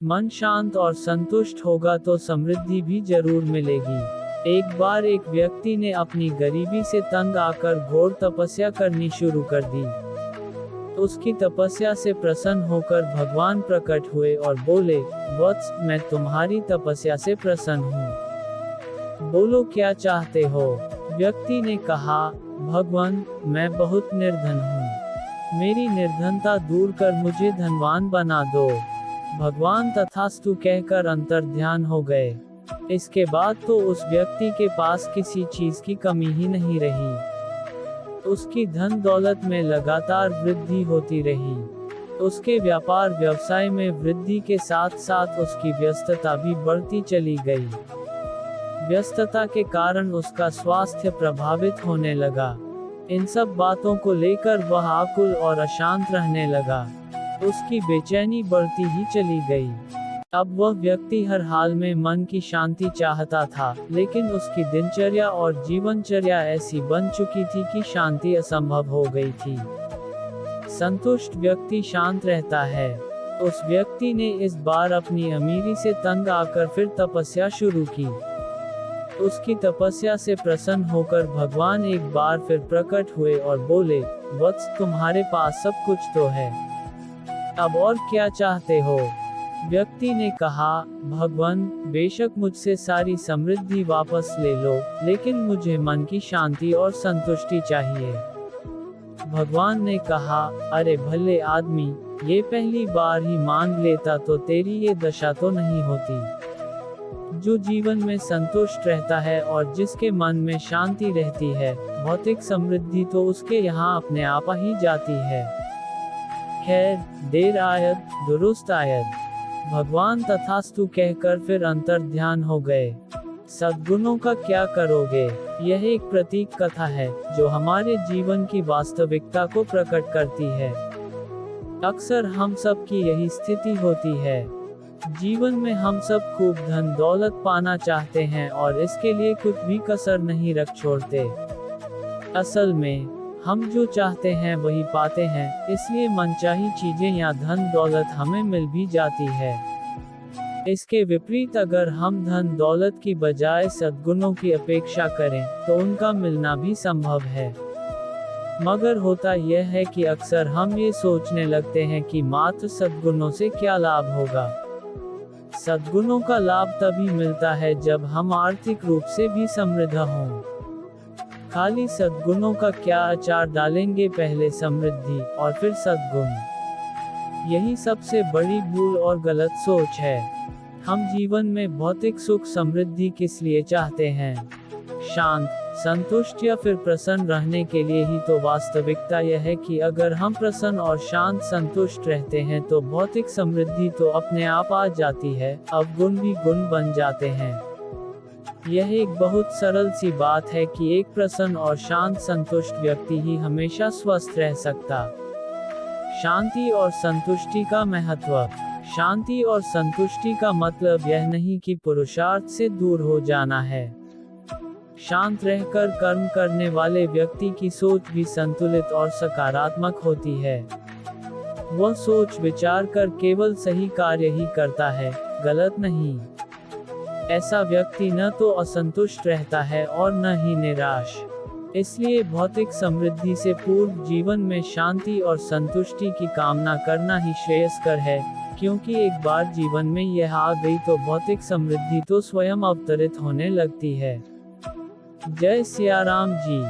मन शांत और संतुष्ट होगा तो समृद्धि भी जरूर मिलेगी। एक बार एक व्यक्ति ने अपनी गरीबी से तंग आकर घोर तपस्या करनी शुरू कर दी। उसकी तपस्या से प्रसन्न होकर भगवान प्रकट हुए और बोले, वत्स, मैं तुम्हारी तपस्या से प्रसन्न हूँ। बोलो क्या चाहते हो? व्यक्ति ने कहा, भगवान, मैं बहुत निर्धन हूँ। मेरी निर्धनता दूर कर मुझे धनवान बना दो। भगवान तथास्तु कहकर अंतर्ध्यान हो गए। इसके बाद तो उस व्यक्ति के पास किसी चीज की कमी ही नहीं रही। उसकी धन दौलत में लगातार वृद्धि होती रही। उसके व्यापार व्यवसाय में वृद्धि के साथ साथ उसकी व्यस्तता भी बढ़ती चली गई। व्यस्तता के कारण उसका स्वास्थ्य प्रभावित होने लगा। इन सब बातों को लेकर वह आकुल और अशांत रहने लगा। उसकी बेचैनी बढ़ती ही चली गई। अब वह व्यक्ति हर हाल में मन की शांति चाहता था, लेकिन उसकी दिनचर्या और जीवनचर्या ऐसी बन चुकी थी कि शांति असंभव हो गई थी। संतुष्ट व्यक्ति शांत रहता है। उस व्यक्ति ने इस बार अपनी अमीरी से तंग आकर फिर तपस्या शुरू की। उसकी तपस्या से प्रसन्न होकर भगवान एक बार फिर प्रकट हुए और बोले, वत्स, तुम्हारे पास सब कुछ तो है, अब और क्या चाहते हो? व्यक्ति ने कहा, भगवान, बेशक मुझसे सारी समृद्धि वापस ले लो, लेकिन मुझे मन की शांति और संतुष्टि चाहिए। भगवान ने कहा, अरे भले आदमी, ये पहली बार ही मांग लेता तो तेरी ये दशा तो नहीं होती। जो जीवन में संतुष्ट रहता है और जिसके मन में शांति रहती है, भौतिक समृद्धि तो उसके यहाँ अपने आप ही जाती है। खैर, देर आयत दुरुस्त आयत। भगवान तथास्तु कहकर फिर अंतर्ध्यान हो गए। सद्गुणों का क्या करोगे? यह एक प्रतीक कथा है जो हमारे जीवन की वास्तविकता को प्रकट करती है। अक्सर हम सब की यही स्थिति होती है। जीवन में हम सब खूब धन दौलत पाना चाहते हैं और इसके लिए कुछ भी कसर नहीं रख छोड़ते। असल में हम जो चाहते हैं वही पाते हैं, इसलिए मनचाही चीजें या धन दौलत हमें मिल भी जाती है। इसके विपरीत अगर हम धन दौलत की बजाय सद्गुणों की अपेक्षा करें, तो उनका मिलना भी संभव है। मगर होता यह है कि अक्सर हम ये सोचने लगते हैं कि मात्र सद्गुणों से क्या लाभ होगा। सद्गुणों का लाभ तभी मिलता है जब हम आर्थिक रूप से भी समृद्ध हों। खाली सद्गुणों का क्या अचार डालेंगे, पहले समृद्धि और फिर सद्गुण। यही सबसे बड़ी भूल और गलत सोच है। हम जीवन में भौतिक सुख समृद्धि किस लिए चाहते हैं? शांत, संतुष्ट या फिर प्रसन्न रहने के लिए ही। तो वास्तविकता यह है कि अगर हम प्रसन्न और शांत संतुष्ट रहते हैं तो भौतिक समृद्धि तो अपने आप आ जाती है, अवगुण भी गुण बन जाते हैं। यह एक बहुत सरल सी बात है कि एक प्रसन्न और शांत संतुष्ट व्यक्ति ही हमेशा स्वस्थ रह सकता। शांति और संतुष्टि का महत्व। शांति और संतुष्टि का मतलब यह नहीं कि पुरुषार्थ से दूर हो जाना है। शांत रहकर कर्म करने वाले व्यक्ति की सोच भी संतुलित और सकारात्मक होती है। वह सोच विचार कर केवल सही कार्य ही करता है, गलत नहीं। ऐसा व्यक्ति न तो असंतुष्ट रहता है और न ही निराश। इसलिए भौतिक समृद्धि से पूर्व जीवन में शांति और संतुष्टि की कामना करना ही श्रेयस्कर है, क्योंकि एक बार जीवन में यह आ गई तो भौतिक समृद्धि तो स्वयं अवतरित होने लगती है। जय सिया राम जी।